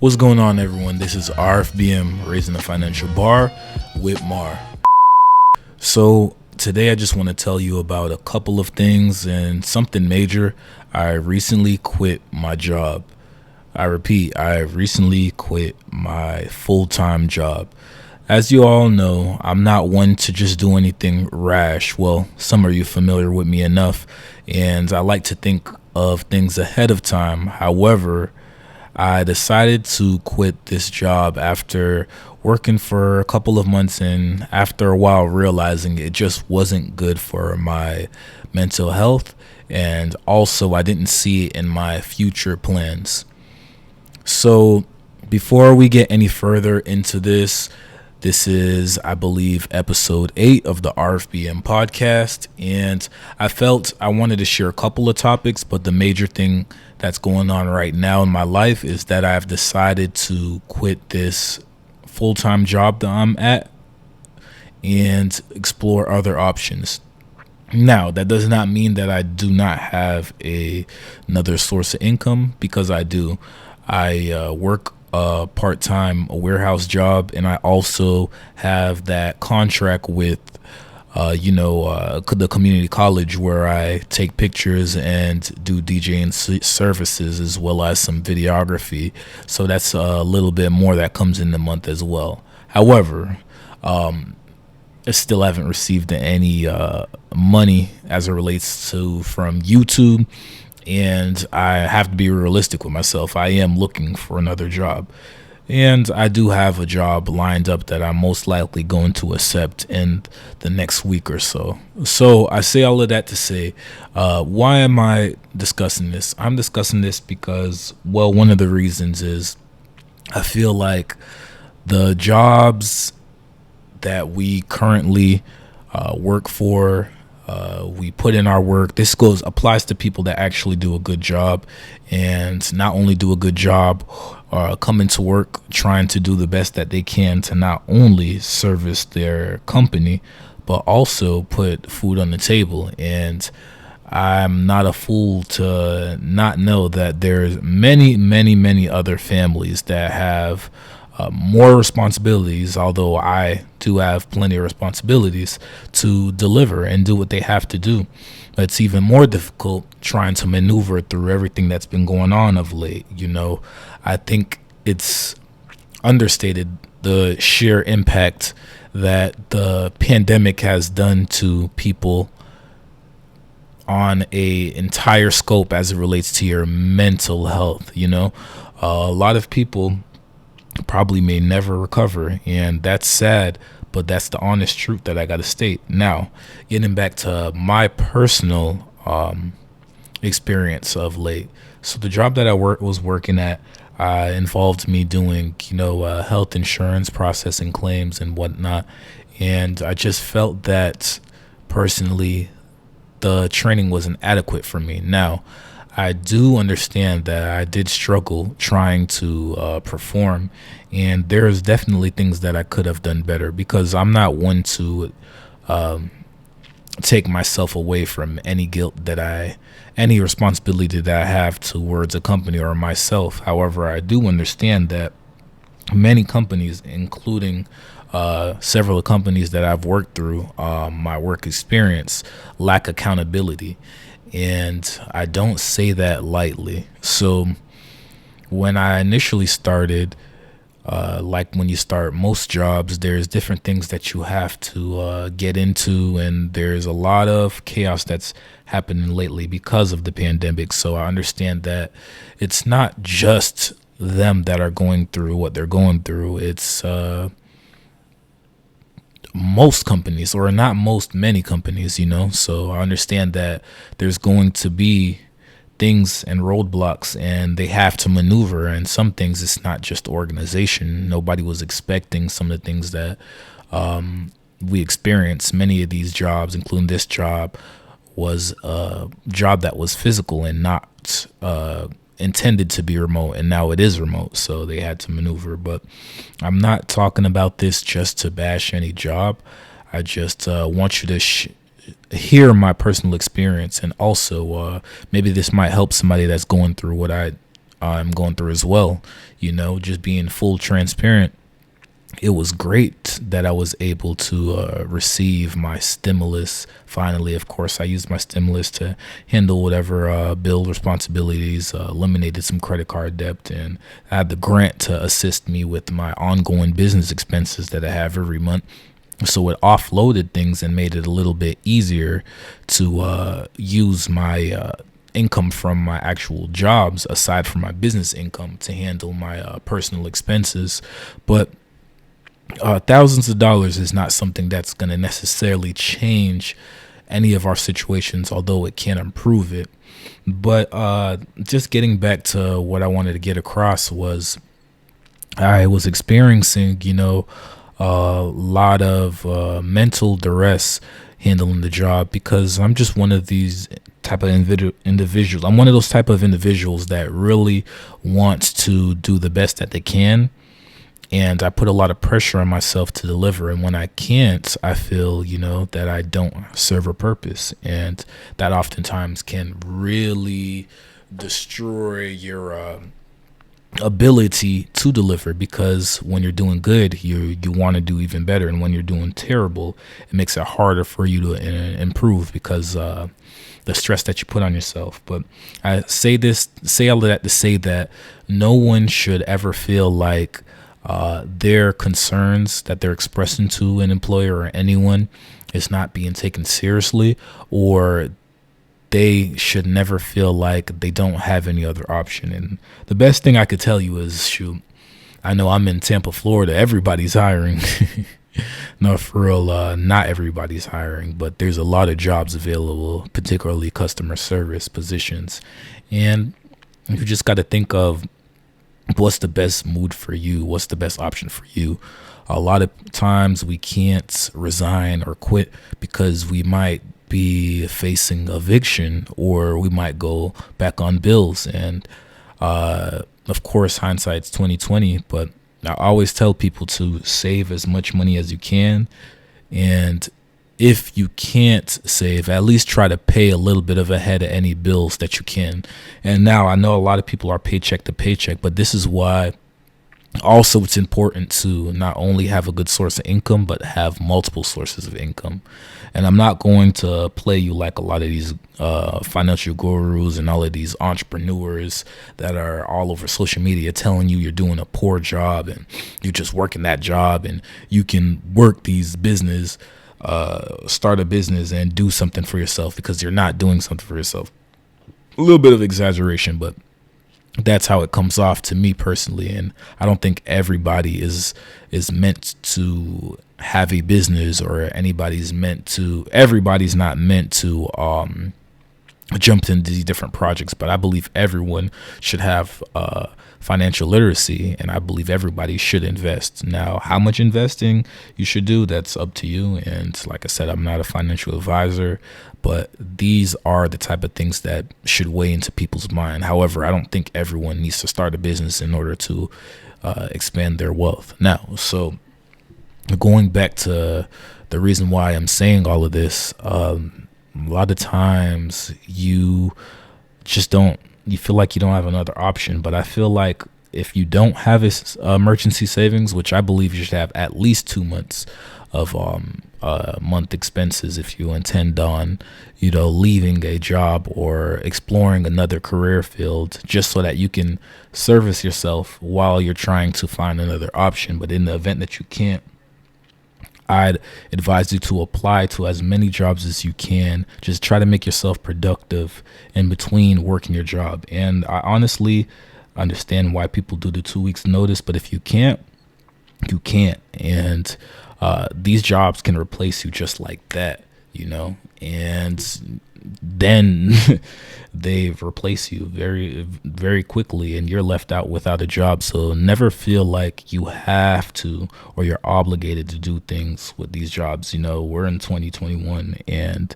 What's going on, everyone? This is RFBM Raising the Financial Bar with Mar. So today I just want to tell you about a couple of things and something major. I recently quit my job. I repeat, I recently quit my full-time job. As you all know, I'm not one to just do anything rash. Well, some of you familiar with me enough, and I like to think of things ahead of time. However, I decided to quit this job after working for a couple of months and after a while realizing it just wasn't good for my mental health, and also I didn't see it in my future plans. So before we get any further into this is, I believe, episode 8 of the RFBM Podcast, and I felt I wanted to share a couple of topics, but the major thing that's going on right now in my life is that I've decided to quit this full-time job that I'm at and explore other options. Now, that does not mean that I do not have another source of income, because I do. I work a part-time warehouse job, and I also have that contract with the community college where I take pictures and do DJing services as well as some videography. So that's a little bit more that comes in the month as well. However, I still haven't received any money as it relates to from YouTube. And I have to be realistic with myself. I am looking for another job. And I do have a job lined up that I'm most likely going to accept in the next week or so. So I say all of that to say, why am I discussing this? I'm discussing this because, well, one of the reasons is I feel like the jobs that we currently work for, we put in our work. This applies to people that actually do a good job, and not only do a good job, come into work trying to do the best that they can to not only service their company, but also put food on the table. And I'm not a fool to not know that there's many other families that have more responsibilities, although I do have plenty of responsibilities to deliver and do what they have to do. It's even more difficult trying to maneuver through everything that's been going on of late. I think it's understated the sheer impact that the pandemic has done to people on a entire scope as it relates to your mental health. A lot of people probably may never recover, and that's sad, but that's the honest truth that I got to state. Now, getting back to my personal experience of late. So the job that I was working at involved me doing, health insurance, processing claims and whatnot. And I just felt that personally, the training wasn't adequate for me. Now, I do understand that I did struggle trying to perform, and there's definitely things that I could have done better, because I'm not one to take myself away from any any responsibility that I have towards a company or myself. However, I do understand that many companies, including several companies that I've worked through my work experience, lack accountability. And I don't say that lightly. So when I initially started, like when you start most jobs, there's different things that you have to get into, and there's a lot of chaos that's happening lately because of the pandemic. So I understand that it's not just them that are going through what they're going through. It's most companies, or not most, many companies, so I understand that there's going to be things and roadblocks, and they have to maneuver. And some things, it's not just organization. Nobody was expecting some of the things that we experienced. Many of these jobs, including this job, was a job that was physical and not intended to be remote, and now it is remote, so they had to maneuver. But I'm not talking about this just to bash any job. I just want you to hear my personal experience, and also maybe this might help somebody that's going through what I I'm going through as well. Just being full transparent, it was great that I was able to receive my stimulus. Finally, of course, I used my stimulus to handle whatever bill responsibilities, eliminated some credit card debt, and I had the grant to assist me with my ongoing business expenses that I have every month. So it offloaded things and made it a little bit easier to use my income from my actual jobs, aside from my business income, to handle my personal expenses. But thousands of dollars is not something that's going to necessarily change any of our situations, although it can improve it. But just getting back to what I wanted to get across was I was experiencing, a lot of mental duress handling the job, because I'm just one of these type of individuals. I'm one of those type of individuals that really wants to do the best that they can. And I put a lot of pressure on myself to deliver. And when I can't, I feel, that I don't serve a purpose. And that oftentimes can really destroy your ability to deliver, because when you're doing good, you want to do even better. And when you're doing terrible, it makes it harder for you to improve, because the stress that you put on yourself. But I say all of that to say that no one should ever feel like their concerns that they're expressing to an employer or anyone is not being taken seriously, or they should never feel like they don't have any other option. And the best thing I could tell you is, shoot, I know I'm in Tampa, Florida. Everybody's hiring. No, for real, not everybody's hiring, but there's a lot of jobs available, particularly customer service positions. And you just got to think of what's the best mood for you? What's the best option for you? A lot of times we can't resign or quit because we might be facing eviction, or we might go back on bills. And of course, hindsight's 2020, but I always tell people to save as much money as you can. And if you can't save, at least try to pay a little bit of ahead of any bills that you can. And now I know a lot of people are paycheck to paycheck, but this is why also it's important to not only have a good source of income, but have multiple sources of income. And I'm not going to play you like a lot of these financial gurus and all of these entrepreneurs that are all over social media telling you you're doing a poor job and you're just working that job and you can work these business, start a business and do something for yourself because you're not doing something for yourself. A little bit of exaggeration, but that's how it comes off to me personally. And I don't think everybody is meant to have a business, or everybody's not meant to jump into these different projects. But I believe everyone should have financial literacy, and I believe everybody should invest. Now, how much investing you should do, that's up to you. And like I said, I'm not a financial advisor, but these are the type of things that should weigh into people's mind. However, I don't think everyone needs to start a business in order to expand their wealth. Now, so going back to the reason why I'm saying all of this, a lot of times you feel like you don't have another option. But I feel like if you don't have emergency savings, which I believe you should have at least 2 months of month expenses if you intend on, leaving a job or exploring another career field, just so that you can service yourself while you're trying to find another option. But in the event that you can't, I'd advise you to apply to as many jobs as you can. Just try to make yourself productive in between working your job. And I honestly understand why people do the 2 weeks notice, but if you can't, you can't. And these jobs can replace you just like that, and then they replace you very, very quickly, and you're left out without a job. So never feel like you have to, or you're obligated to do things with these jobs. We're in 2021, and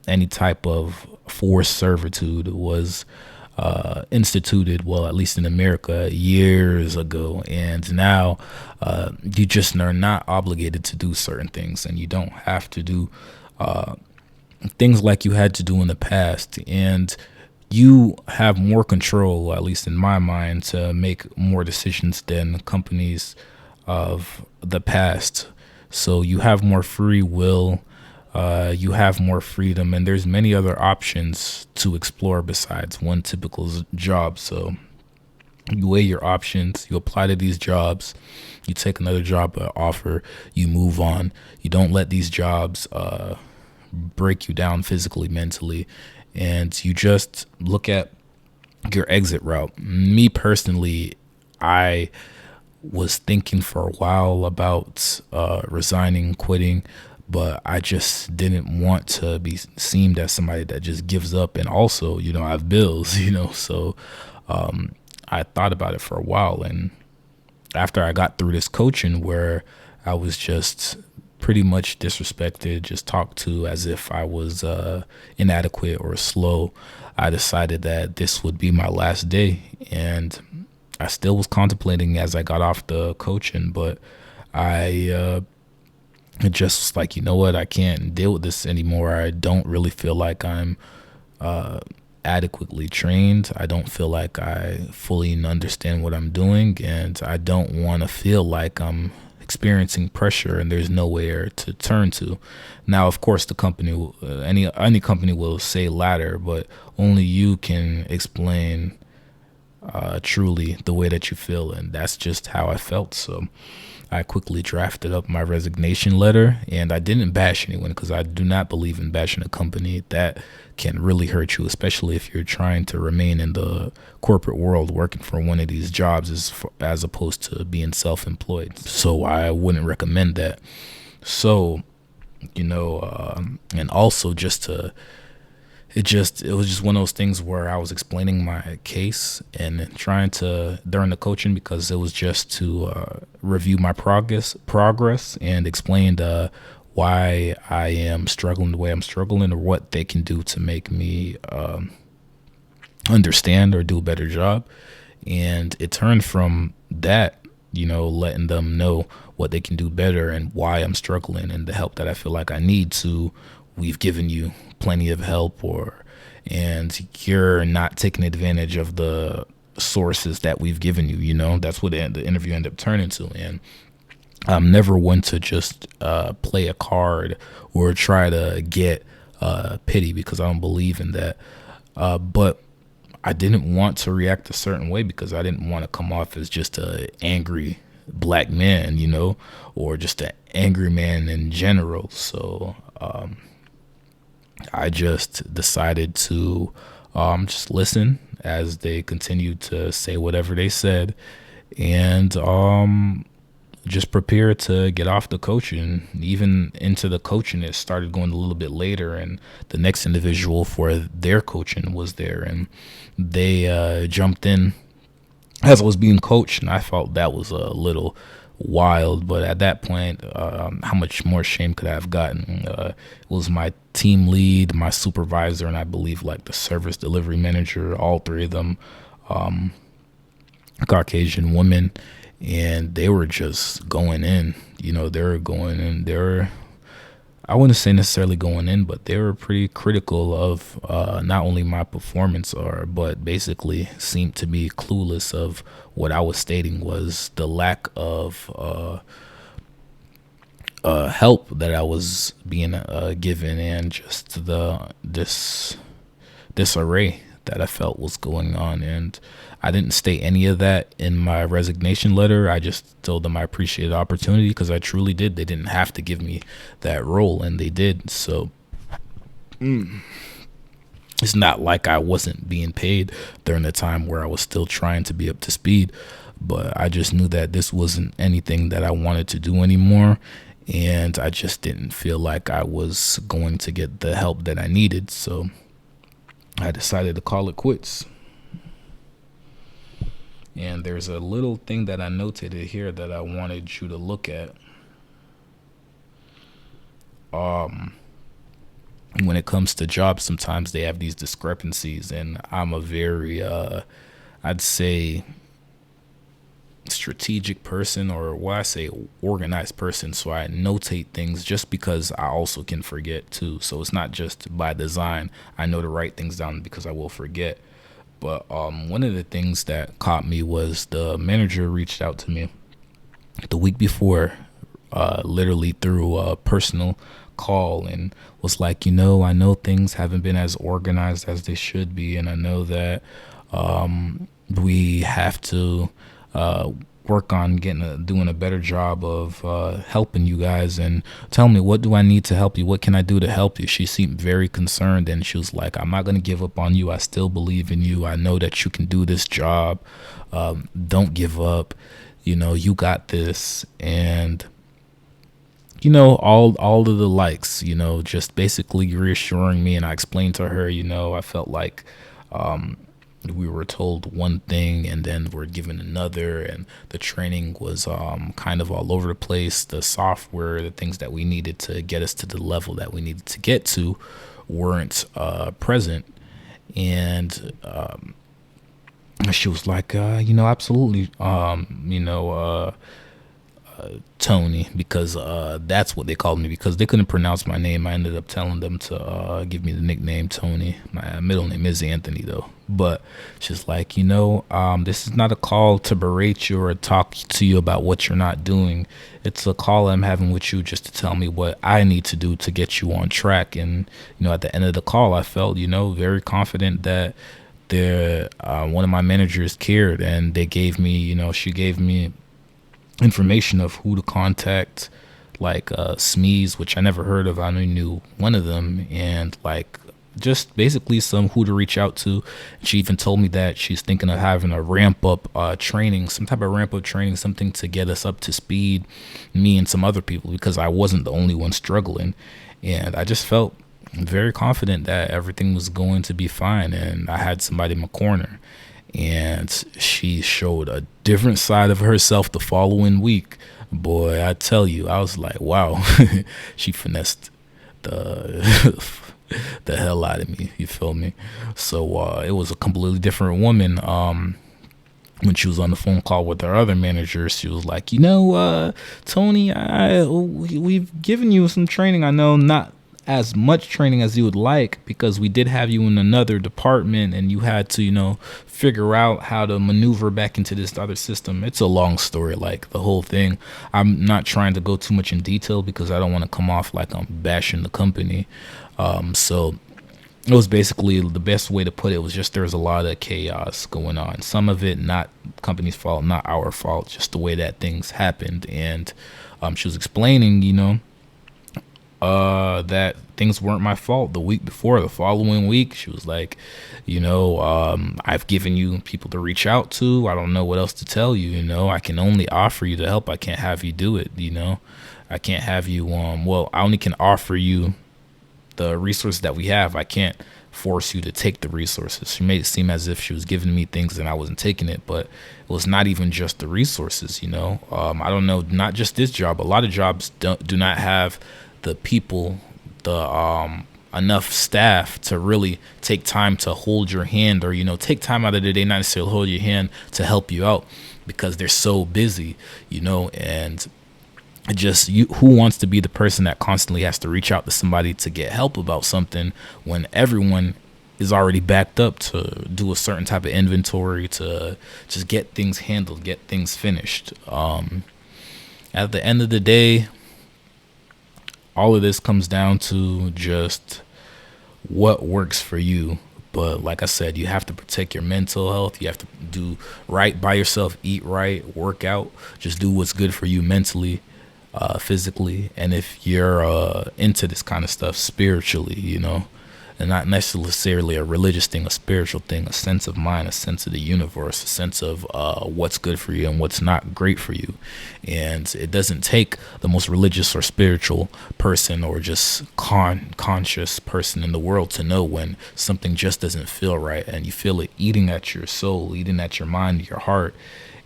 any type of forced servitude was instituted, well, at least in America, years ago. And now you just are not obligated to do certain things, and you don't have to do things like you had to do in the past. And you have more control, at least in my mind, to make more decisions than companies of the past. So you have more free will, you have more freedom, and there's many other options to explore besides one typical job. So you weigh your options, you apply to these jobs, you take another job offer, you move on. You don't let these jobs break you down physically, mentally, and you just look at your exit route. Me personally, I was thinking for a while about resigning, quitting, but I just didn't want to be seen as somebody that just gives up. And also, I have bills, so I thought about it for a while. And after I got through this coaching where I was just pretty much disrespected, just talked to as if I was inadequate or slow, I decided that this would be my last day. And I still was contemplating as I got off the coaching, but I just was like, you know what, I can't deal with this anymore. I don't really feel like I'm adequately trained. I don't feel like I fully understand what I'm doing, and I don't want to feel like I'm experiencing pressure and there's nowhere to turn to. Now, of course, the company, any company will say latter, but only you can explain truly the way that you feel, and that's just how I felt. So I quickly drafted up my resignation letter, and I didn't bash anyone because I do not believe in bashing a company. That can really hurt you, especially if you're trying to remain in the corporate world working for one of these jobs as opposed to being self-employed. So I wouldn't recommend that. So, and also just to it was just one of those things where I was explaining my case and trying to during the coaching, because it was just to review my progress and explain why I am struggling the way I'm struggling, or what they can do to make me understand or do a better job. And it turned from that, letting them know what they can do better and why I'm struggling and the help that I feel like I need to, we've given you plenty of help, and you're not taking advantage of the sources that we've given you. That's what the interview ended up turning to. And I'm never one to just play a card or try to get pity, because I don't believe in that. But I didn't want to react a certain way because I didn't want to come off as just an angry black man, or just an angry man in general. So I just decided to just listen as they continued to say whatever they said, and just prepare to get off the coaching. Even into the coaching, it started going a little bit later, and the next individual for their coaching was there, and they jumped in as I was being coached, and I felt that was a little wild. But at that point, how much more shame could I have gotten? It was my team lead, my supervisor, and I believe like the service delivery manager, all three of them Caucasian women, and they were just going in. They were going in. I wouldn't say necessarily going in, but they were pretty critical of not only my performance, but basically seemed to be clueless of what I was stating was the lack of help that I was being given, and just this disarray that I felt was going on. And I didn't state any of that in my resignation letter. I just told them I appreciated the opportunity, because I truly did. They didn't have to give me that role, and they did. So it's not like I wasn't being paid during the time where I was still trying to be up to speed, but I just knew that this wasn't anything that I wanted to do anymore, and I just didn't feel like I was going to get the help that I needed. So I decided to call it quits. And there's a little thing that I notated here that I wanted you to look at. When it comes to jobs, sometimes they have these discrepancies, and I'm a very, I'd say, strategic person, or what I say, organized person. So I notate things just because I also can forget too. So it's not just by design. I know to write things down because I will forget. But one of the things that caught me was the manager reached out to me the week before, literally through a personal call, and was like, I know things haven't been as organized as they should be, and I know that we have to work on doing a better job of helping you guys, and tell me, what do I need to help you? What can I do to help you? She seemed very concerned, and she was like, I'm not going to give up on you. I still believe in you. I know that you can do this job. Don't give up. You got this. And all of the likes, just basically reassuring me. And I explained to her, I felt like we were told one thing and then we're given another, and the training was kind of all over the place. The software, the things that we needed to get us to the level that we needed to get to weren't present. And she was like, absolutely, Tony, because that's what they called me, because they couldn't pronounce my name. I ended up telling them to give me the nickname Tony. My middle name is Anthony, though. But she's like, this is not a call to berate you or talk to you about what you're not doing. It's a call I'm having with you just to tell me what I need to do to get you on track. And at the end of the call, I felt very confident that one of my managers cared, and they gave me, she gave me information of who to contact, like SMEs, which I never heard of. I only knew one of them, and like just basically who to reach out to. She even told me that she's thinking of having a ramp up training, some type of ramp up training, something to get us up to speed, me and some other people, because I wasn't the only one struggling. And I just felt very confident that everything was going to be fine, and I had somebody in my corner. And she showed a different side of herself the following week. Boy, I tell you, I was like, wow, she finessed the the hell out of me. You feel me? So it was a completely different woman. When she was on the phone call with her other manager, she was like, Tony, we've given you some training. I know not as much training as you would like, because we did have you in another department and you had to, figure out how to maneuver back into this other system. It's a long story, like the whole thing. I'm not trying to go too much in detail because I don't want to come off like I'm bashing the company. So it was basically, the best way to put it was just, there's a lot of chaos going on. Some of it not company's fault, not our fault, just the way that things happened. And she was explaining, that things weren't my fault the week before. The following week, she was like, I've given you people to reach out to. I don't know what else to tell you. I can only offer you the help. I can't have you do it. I can't have you, I only can offer you the resources that we have. I can't force you to take the resources. She made it seem as if she was giving me things and I wasn't taking it, but it was not even just the resources. I don't know, not just this job. A lot of jobs do not have the people, the enough staff to really take time to hold your hand, or take time out of the day, not necessarily hold your hand, to help you out, because they're so busy, and just who wants to be the person that constantly has to reach out to somebody to get help about something when everyone is already backed up to do a certain type of inventory, to just get things handled, get things finished. At the end of the day, all of this comes down to just what works for you. But like I said, you have to protect your mental health. You have to do right by yourself, eat right, work out, just do what's good for you mentally, physically. And if you're into this kind of stuff spiritually, and not necessarily a religious thing, a spiritual thing, a sense of mind, a sense of the universe, a sense of what's good for you and what's not great for you. And it doesn't take the most religious or spiritual person or just conscious person in the world to know when something just doesn't feel right, and you feel it eating at your soul, eating at your mind, your heart,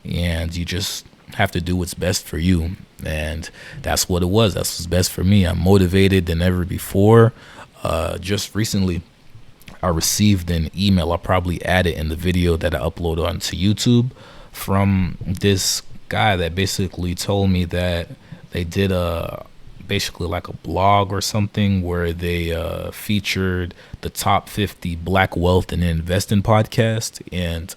and you just have to do what's best for you. And that's what it was. That's what's best for me. I'm motivated than ever before. Just recently, I received an email. I'll probably add it in the video that I upload onto YouTube from this guy that basically told me that they did basically like a blog or something where they featured the top 50 black wealth and investing podcast, and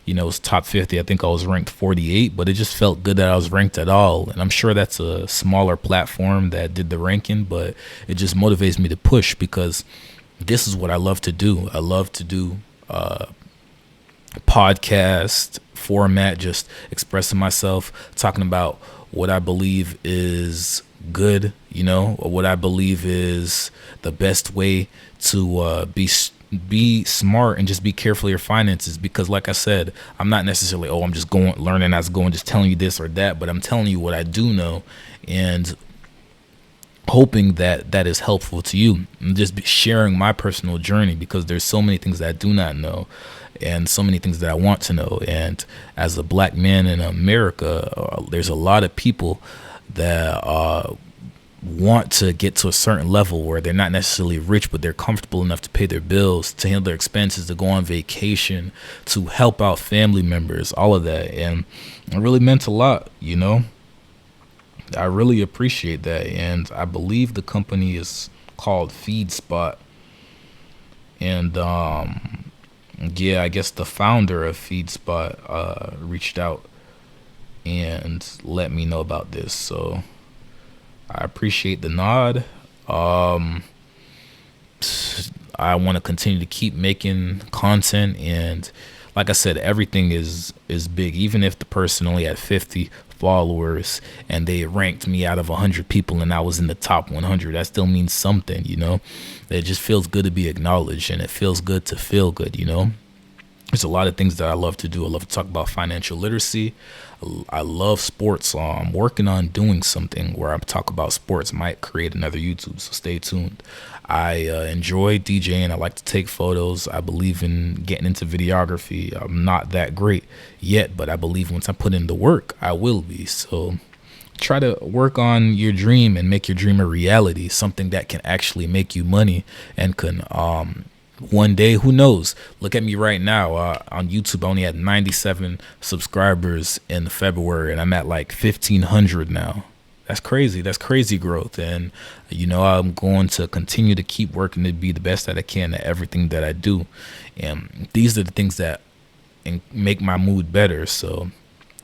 it was top 50. I think I was ranked 48, but it just felt good that I was ranked at all. And I'm sure that's a smaller platform that did the ranking, but it just motivates me to push, because this is what I love to do. I love to do podcast format, just expressing myself, talking about what I believe is good, or what I believe is the best way to be smart and just be careful of your finances. Because like I said, I'm not necessarily, I'm just learning as going, just telling you this or that, but I'm telling you what I do know, and hoping that that is helpful to you. I'm just sharing my personal journey, because there's so many things that I do not know, and so many things that I want to know. And as a black man in America, there's a lot of people that want to get to a certain level where they're not necessarily rich, but they're comfortable enough to pay their bills, to handle their expenses, to go on vacation, to help out family members, all of that. And it really meant a lot, I really appreciate that. And I believe the company is called FeedSpot. And yeah, I guess the founder of FeedSpot reached out and let me know about this. So I appreciate the nod. I want to continue to keep making content, and like I said, everything is big. Even if the person only had 50 followers and they ranked me out of 100 people and I was in the top 100, that still means something, It just feels good to be acknowledged, and it feels good to feel good, There's a lot of things that I love to do. I love to talk about financial literacy. I love sports. I'm working on doing something where I talk about sports. Might create another YouTube, so stay tuned. I enjoy DJing. I like to take photos. I believe in getting into videography. I'm not that great yet, but I believe once I put in the work, I will be. So try to work on your dream and make your dream a reality, something that can actually make you money and can one day, who knows? Look at me right now on YouTube. I only had 97 subscribers in February, and I'm at like 1,500 now. That's crazy. That's crazy growth. And, I'm going to continue to keep working to be the best that I can at everything that I do. And these are the things that make my mood better. So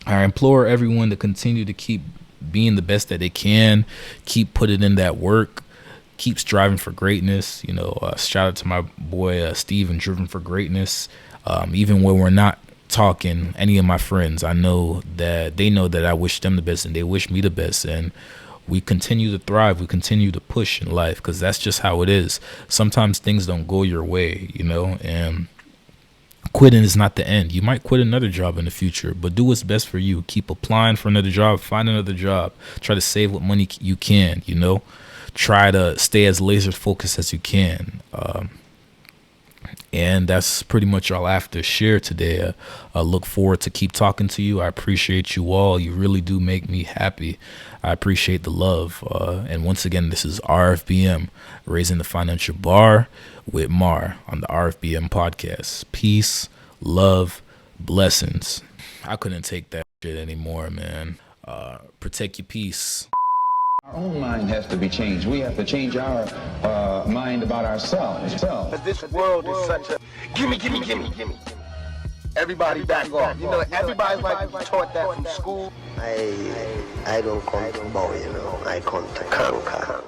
I implore everyone to continue to keep being the best that they can, keep putting in that work, keep striving for greatness. Shout out to my boy Steve and Driven for Greatness. Even when we're not talking, any of my friends, I know that they know that I wish them the best and they wish me the best, and we continue to thrive. We continue to push in life, because that's just how it is. Sometimes things don't go your way, and quitting is not the end. You might quit another job in the future, but do what's best for you. Keep applying for another job, find another job, try to save what money you can, try to stay as laser focused as you can. And that's pretty much all I have to share today. I look forward to keep talking to you. I appreciate you all. You really do make me happy. I appreciate the love. And once again, this is RFBM, Raising the Financial Bar with Mar on the RFBM Podcast. Peace, love, blessings. I couldn't take that shit anymore, man. Protect your peace. Our own mind has to be changed. We have to change our mind about ourselves. But this world is such a gimme. Everybody back off. Everybody's like taught that from school. I don't come to bow, I come to conquer.